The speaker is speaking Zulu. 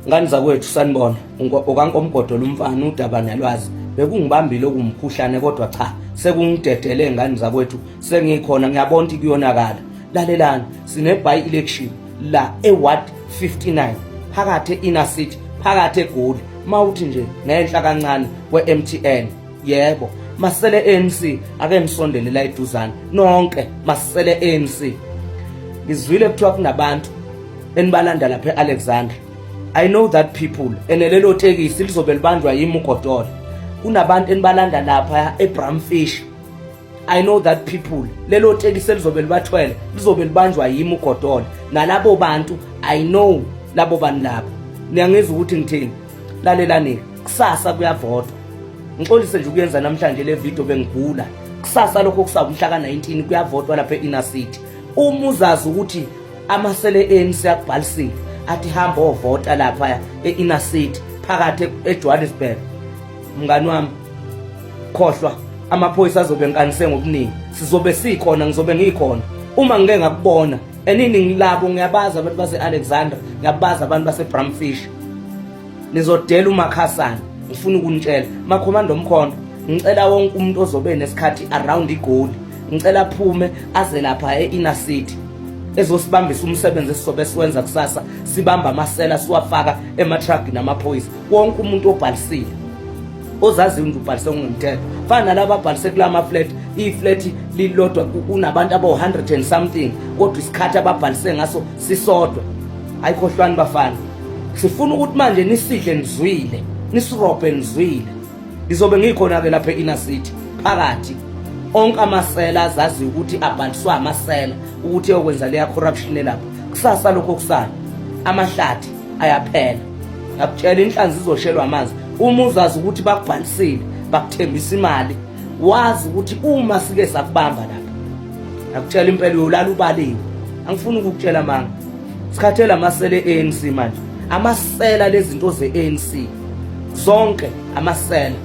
Ngani zakwethu sanibona okankomgodo umfana udaba nalwazi bekungibambile okumkhuhlane kodwa cha sekungidedele ngani zakwethu sengikhona ngiyabona ukuthi kuyonakala. Lalelani sine by election la eWard 59 phakathe inner city phakathe eGoli mawuthi nje ngenhla kancane kweMTN. Yebo masele ANC ake nisondele la eduzane nonke masele ANC. Ngizwile kuthiwa kunabantu enibalanda lapha eAlexandra. I know that people enelelo tekisi lizobe libanjwa yimi uGodolo. Kunabantu enibalanda lapha eBramfish. I know that people lelo tekisi elizobe libathwele lizobe libanjwa yimi uGodolo. Nalabo bantu I know labo bantu lapho. Niyangizwa ukuthi ngithini? Lalelani kusasa kuyavotwa. Ngixolise nje ukuyenza namhlanje le video bengigula. Kusasa lokho kusaba umhla ka19 kuyavotwa lapha eInner City. Uma uzazi ukuthi amasele ANC akubhalisile athi hamba ovota lapha eInner City phakathi eJohannesburg. Mngani wami khohlwa amaphoyisa azobe enkanise ngobuningi. Sizobe sikhona ngizobe ngikhona. Uma ngeke ngakubona enini ngilabo ngiyabaza abantu base-Alexandra ngiyabaza abantu base-Bramfish. Nizodela uMakhasana ngifuna ukunitshela makhomando omkhondo ngicela wonke umuntu ozobe nesikhathi around iGoli ngicela aphume aze lapha eInner City ezosibambisa umsebenzi esizobe siwenza kusasa sibamba amasela siwafaka ematruck namaphoyisa wonke umuntu obhalisile ozazi umuntu ubhalise ngomthetho fana nalabo abhalise kulama flat iflat lilodwa kunabantu aba 100 and something kodwa isikhathi ababhalise ngaso sisodwa. Ayikhohlwani bafana sifuna ukuthi manje nisidle nizwile nisirobhe nizwile lizobe ngikhona ke lapha eInner City phakathi onke amasela azazi ukuthi abhaliswa amasela ukuthi eyokwenza leya corruption lapha kusasa lokho kusana amahlathi ayaphela. Ngakutshela inhlanzi izoshelwa amanzi uma uzazi ukuthi bakubhalisile bakuthembisa imali wazi ukuthi uma sike sakubamba lapha ngakutshela impela uyolala ubaliwe. Angifuni ukukutshela manga sikhathela amasela eANC manje amasela lezinto zeANC zonke amasela.